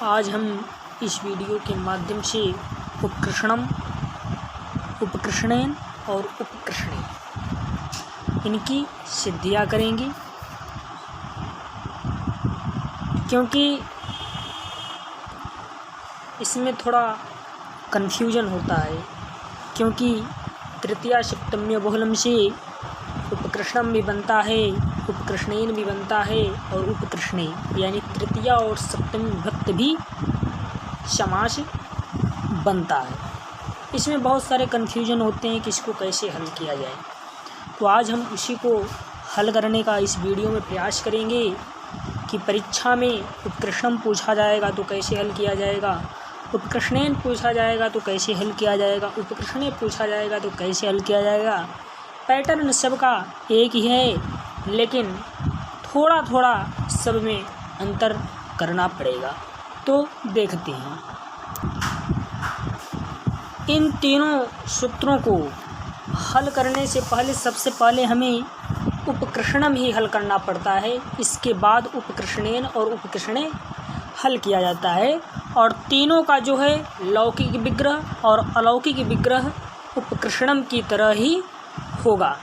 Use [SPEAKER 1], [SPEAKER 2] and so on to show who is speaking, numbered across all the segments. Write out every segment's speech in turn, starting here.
[SPEAKER 1] आज हम इस वीडियो के माध्यम से उपकृषणम, उपकृषणेन और उपकृषणे इनकी सिद्धियाँ करेंगे, क्योंकि इसमें थोड़ा कन्फ्यूजन होता है। क्योंकि तृतीया सप्तम्य बहुलम से उपकृषणम भी बनता है, उपकृषणेन भी बनता है और उपकृषणे यानी तृतीया और सप्तमी विभक्त भी समास बनता है। इसमें बहुत सारे कन्फ्यूजन होते हैं कि इसको कैसे हल किया जाए। तो आज हम उसी को हल करने का इस वीडियो में प्रयास करेंगे कि परीक्षा में उपकृषणम पूछा जाएगा तो कैसे हल किया जाएगा, उपकृषणेन पूछा जाएगा तो कैसे हल किया जाएगा, उपकृषणे पूछा जाएगा तो कैसे हल किया जाएगा। पैटर्न सबका एक ही है, लेकिन थोड़ा थोड़ा सब में अंतर करना पड़ेगा। तो देखते हैं। इन तीनों सूत्रों को हल करने से पहले सबसे पहले हमें उपकृषणम ही हल करना पड़ता है। इसके बाद उपकृषणेन और उपकृषणे हल किया जाता है। और तीनों का जो है लौकिक विग्रह और अलौकिक विग्रह उपकृषणम की तरह ही होगा।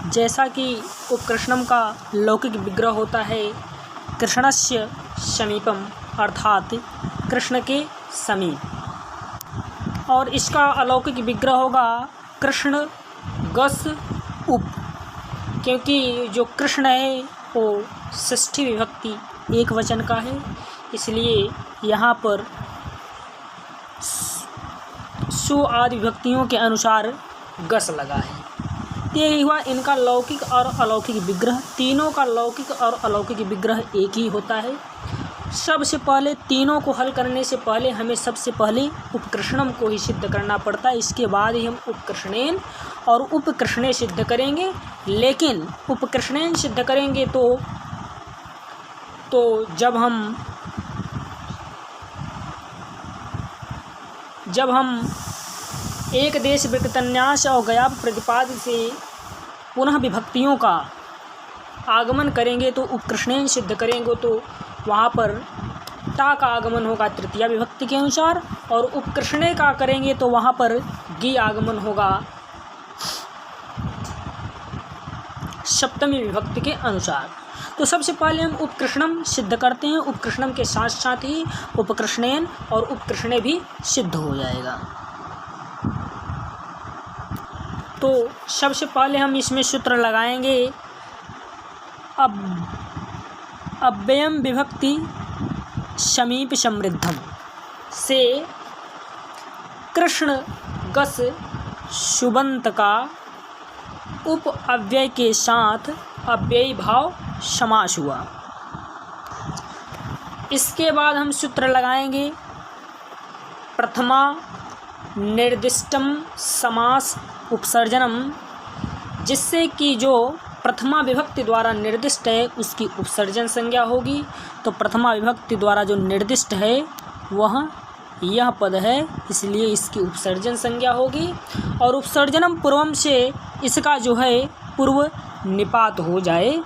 [SPEAKER 1] जैसा कि उपकृषणम का लौकिक विग्रह होता है कृष्णस्य समीपम, अर्थात कृष्ण के समीप, और इसका अलौकिक विग्रह होगा कृष्ण गस उप, क्योंकि जो कृष्ण है वो षष्ठी विभक्ति एक वचन का है, इसलिए यहाँ पर सु आदि विभक्तियों के अनुसार गस लगा है। ये हुआ इनका लौकिक और अलौकिक विग्रह। तीनों का लौकिक और अलौकिक विग्रह एक ही होता है। सबसे पहले तीनों को हल करने से पहले हमें सबसे पहले उपकृषणम को ही सिद्ध करना पड़ता है। इसके बाद ही हम उपकृषणेन और उपकृषणे सिद्ध करेंगे। लेकिन उपकृषणेन सिद्ध करेंगे तो जब हम एक देश विकृतन्यास और गयाप प्रतिपाद से पुनः विभक्तियों का आगमन करेंगे तो उपकृषणेन सिद्ध करेंगे तो वहाँ पर ता का आगमन होगा तृतीया विभक्ति के अनुसार, और उपकृषणे का करेंगे तो वहाँ पर गी आगमन होगा सप्तमी विभक्ति के अनुसार। तो सबसे पहले हम उपकृषणम सिद्ध करते हैं। उपकृषणम के साथ साथ ही उपकृषणेन और उपकृषणे भी सिद्ध हो जाएगा। तो सबसे पहले हम इसमें सूत्र लगाएंगे अव्ययम विभक्ति समीप समृद्धम से कृष्ण गस सुबंत का उप अव्यय के साथ अव्ययी भाव समास हुआ। इसके बाद हम सूत्र लगाएंगे प्रथमा निर्दिष्टम समास उपसर्जनम, जिससे कि जो प्रथमा विभक्ति द्वारा निर्दिष्ट है उसकी उपसर्जन संज्ञा होगी। तो प्रथमा विभक्ति द्वारा जो निर्दिष्ट है वह यह पद है, इसलिए इसकी उपसर्जन संज्ञा होगी। और उपसर्जनम पूर्वम से इसका जो है पूर्व निपात हो जाए।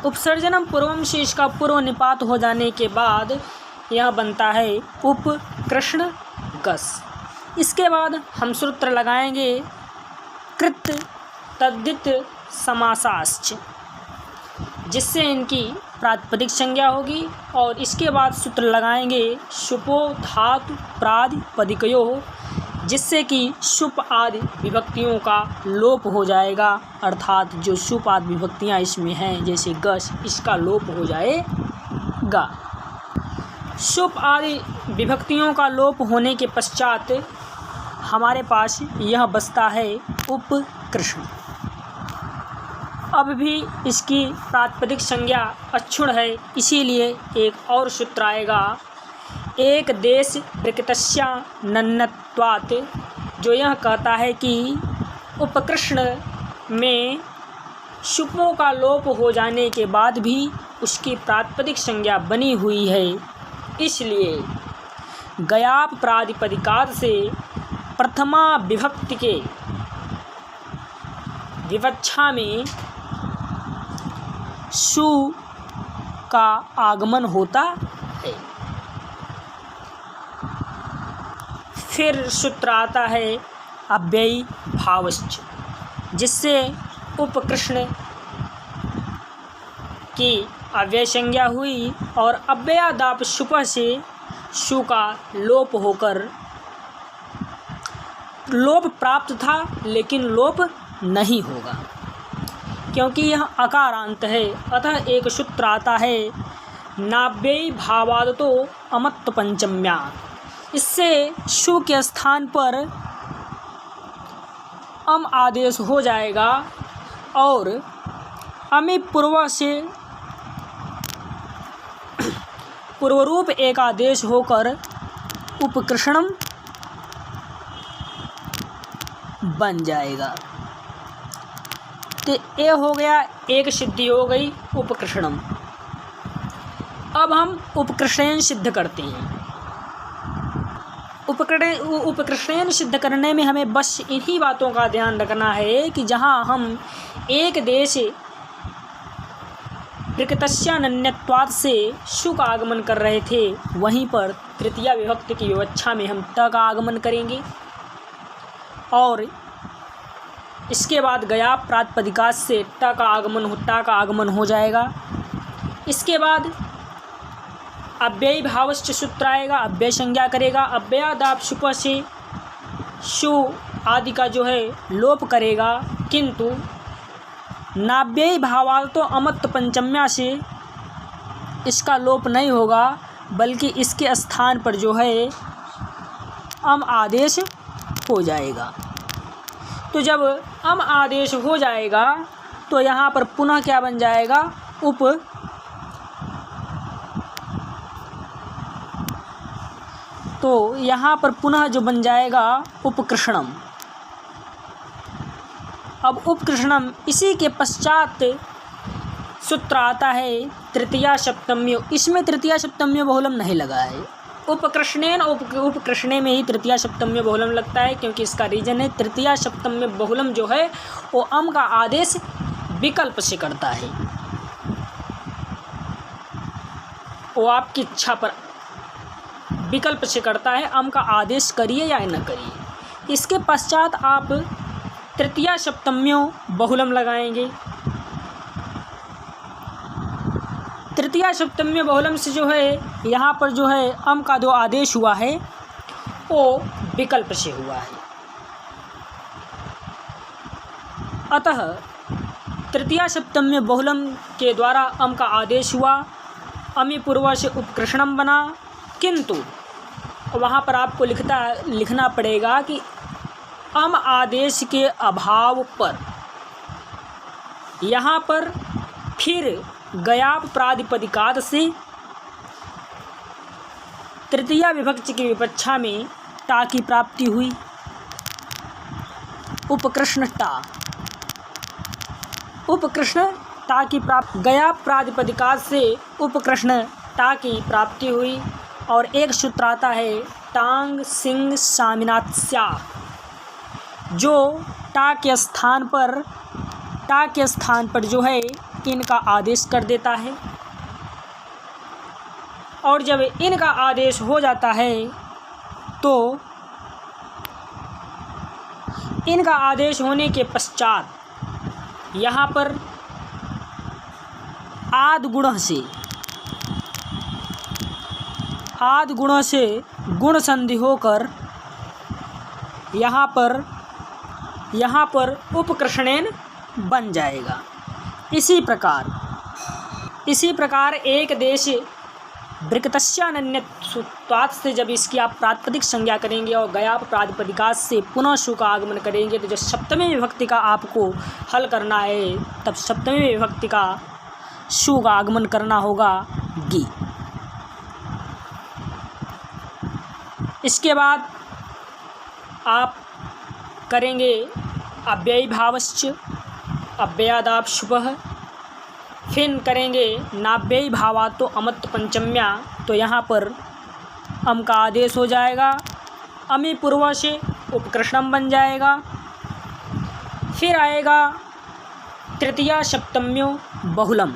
[SPEAKER 1] उपसर्जनम पूर्वम से इसका पूर्व निपात हो जाने के बाद यह बनता है उपकृष्ण गस। इसके बाद हम सूत्र लगाएंगे कृत तद्धित समासाश्च, जिससे इनकी प्रातिपदिक संज्ञा होगी। और इसके बाद सूत्र लगाएंगे शुपो धातु प्रातिपदिकयो, जिससे कि शुप आदि विभक्तियों का लोप हो जाएगा। अर्थात जो शुप आदि विभक्तियाँ इसमें हैं जैसे गस, इसका लोप हो जाएगा। शुप आदि विभक्तियों का लोप होने के पश्चात हमारे पास यह बचता है उपकृषण। अब भी इसकी प्रातिपदिक संज्ञा अक्षुण है, इसीलिए एक और सूत्र आएगा एक देश विकृतस्या नन्नत्वात्, जो यह कहता है कि उपकृष्ण में शुपों का लोप हो जाने के बाद भी उसकी प्रातिपदिक संज्ञा बनी हुई है। इसलिए गयाप प्रातिपदिकाद से प्रथमा विभक्ति के विवक्षा में सु का आगमन होता है। फिर सूत्र आता है अव्ययी भावश्च, जिससे उपकृष्ण की अव्यय संज्ञा हुई और अव्ययादाप शुपः से शु का लोप होकर लोप प्राप्त था लेकिन लोप नहीं होगा क्योंकि यह अकारांत है। अतः एक सूत्र आता है नाव्ययी भावादतो अमत्त पंचम्या, इससे शु के स्थान पर अम आदेश हो जाएगा और अमी पूर्व से पूर्वरूप एक आदेश होकर उपकृष्णम बन जाएगा। तो ये हो गया, एक सिद्धि हो गई उपकृष्णम। अब हम उपकृष्णेन सिद्ध करते हैं। उपकृष्णेन सिद्ध करने में हमें बस इन्हीं बातों का ध्यान रखना है कि जहाँ हम एक देश प्रकृतस्यानन्यत्वात् से शु का आगमन कर रहे थे, वहीं पर तृतीया विभक्ति की विवक्षा में हम त का आगमन करेंगे और इसके बाद गया प्रातिपदिका से ट का आगमन हो जाएगा। इसके बाद अव्ययी भावश्च सूत्र आएगा, अव्यय संज्ञा करेगा, अव्ययादाप शुपः से शु आदि का जो है लोप करेगा, किंतु नाव्ययी भावाल तो अमत्त पंचम्या से इसका लोप नहीं होगा, बल्कि इसके स्थान पर जो है अम आदेश हो जाएगा। तो जब अम आदेश हो जाएगा तो यहाँ पर पुनः क्या बन जाएगा, तो यहाँ पर पुनः जो बन जाएगा उपकृष्णम। अब उपकृष्णम, इसी के पश्चात सूत्र आता है तृतीया सप्तम्यो। इसमें तृतीया सप्तम्यो बहुलम नहीं लगा है, उपकृष्णेन उपकृष्णे में ही तृतीया सप्तम्यो बहुलम लगता है, क्योंकि इसका रीजन है तृतीया सप्तम्यो बहुलम जो है वो अम का आदेश विकल्प से करता है, वो आपकी इच्छा पर विकल्प से करता है, अम का आदेश करिए या न करिए। इसके पश्चात आप तृतीया सप्तम्यो बहुलम लगाएंगे। तृतीया सप्तम्यो बहुलम से जो है यहाँ पर जो है अम का जो आदेश हुआ है वो विकल्प से हुआ है। अतः तृतीया सप्तम्यो बहुलम के द्वारा अम का आदेश हुआ, अमी पूर्व से उपकृष्णम बना, किंतु वहाँ पर आपको लिखना पड़ेगा कि अम आदेश के अभाव पर यहाँ पर फिर गयाप प्रातिपदिकात से तृतीया विभक्ति की विवक्षा में टा की प्राप्ति हुई। उपकृष्ण टा की प्राप्ति, गयाप प्रातिपदिकात से उपकृष्ण टा की प्राप्ति हुई। और एक सूत्र आता है टांग सिंह सामिनात्स्या, जो टा के स्थान पर जो है इनका आदेश कर देता है, और जब इनका आदेश हो जाता है तो इनका आदेश होने के पश्चात यहाँ पर आद गुणों से गुण संधि होकर यहाँ पर उपकृष्णेन बन जाएगा। इसी प्रकार एक देश वृकतस्यानन्यत्वात् से जब इसकी आप प्रातिपदिक संज्ञा करेंगे और गयाप प्रातिपदिकात से पुनः शु का आगमन करेंगे, तो जब सप्तमी विभक्ति का आपको हल करना है तब सप्तमी विभक्ति का शु का आगमन करना होगा गी। इसके बाद आप करेंगे अव्ययी भावश्च अव्ययादाप शुभः, फिर करेंगे नाव्ययी भावा तो अमत्त पंचम्या, तो यहाँ पर अम का आदेश हो जाएगा, अमी पूर्व से उपकृष्णम बन जाएगा। फिर आएगा तृतीया सप्तम्यो बहुलम।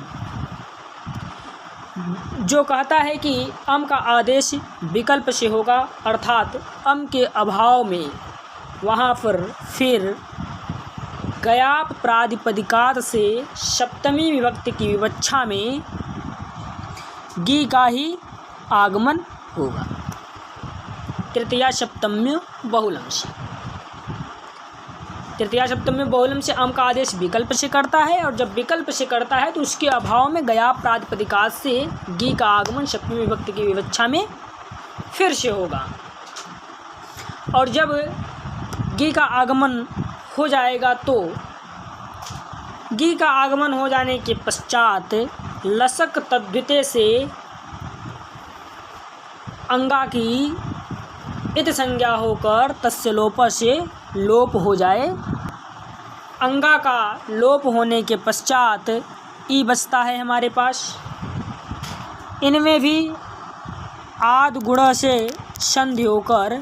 [SPEAKER 1] जो कहता है कि अम का आदेश विकल्प से होगा, अर्थात अम के अभाव में वहाँ पर फिर गयाप प्रातिपदिकात से सप्तमी विभक्ति की विवक्षा में गी का ही आगमन होगा। तृतीया सप्तम्य बहुलम से, तृतीया सप्तम्य बहुलम से अम का आदेश विकल्प से करता है, और जब विकल्प से करता है तो उसके अभाव में गयाप प्रातिपदिकात से गी का आगमन सप्तमी विभक्ति की विवक्षा में फिर से होगा। और जब गी का आगमन हो जाएगा तो गी का आगमन हो जाने के पश्चात लसक तद्धिते से अंगा की इत संज्ञा होकर तस्य लोप से लोप हो जाए। अंगा का लोप होने के पश्चात ई बचता है हमारे पास। इनमें भी आद गुण से संधि होकर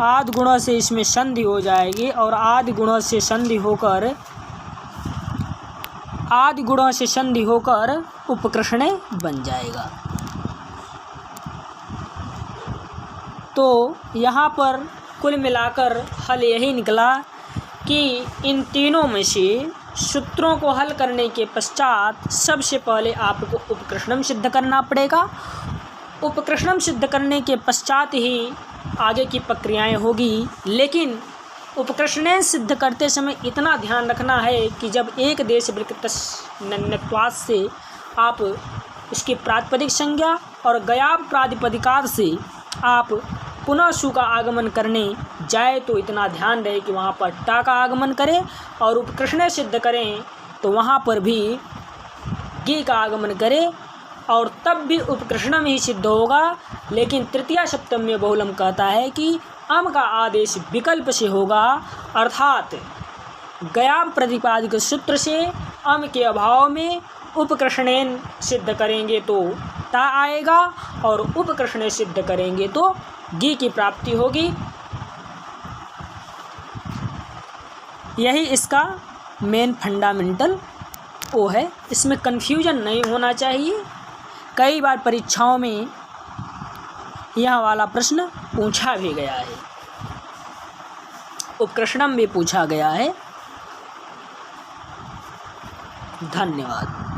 [SPEAKER 1] आदि गुणों से इसमें संधि हो जाएगी, और आदि गुणों से संधि होकर उपकृष्ण बन जाएगा। तो यहाँ पर कुल मिलाकर हल यही निकला कि इन तीनों में से सूत्रों को हल करने के पश्चात सबसे पहले आपको उपकृष्णम सिद्ध करना पड़ेगा। उपकृष्णम सिद्ध करने के पश्चात ही आगे की प्रक्रियाएं होगी। लेकिन उपकृष्ण सिद्ध करते समय इतना ध्यान रखना है कि जब एक देश वृत्तत्वात् से आप उसकी प्रातिपदिक संज्ञा और गयाप प्रातिपदिकात से आप पुनः सु का आगमन करने जाए तो इतना ध्यान रहे कि वहाँ पर टा का आगमन करें, और उपकृष्ण सिद्ध करें तो वहाँ पर भी गी का आगमन करें, और तब भी उपकृष्णम ही सिद्ध होगा। लेकिन तृतीया सप्तम्य बहुलम कहता है कि अम का आदेश विकल्प से होगा, अर्थात गयाप प्रतिपादिक सूत्र से अम के अभाव में उपकृष्णेन सिद्ध करेंगे तो ता आएगा, और उपकृष्ण सिद्ध करेंगे तो गी की प्राप्ति होगी। यही इसका मेन फंडामेंटल वो है, इसमें कन्फ्यूजन नहीं होना चाहिए। कई बार परीक्षाओं में यह वाला प्रश्न पूछा भी गया है, उपकृष्णम भी पूछा गया है। धन्यवाद।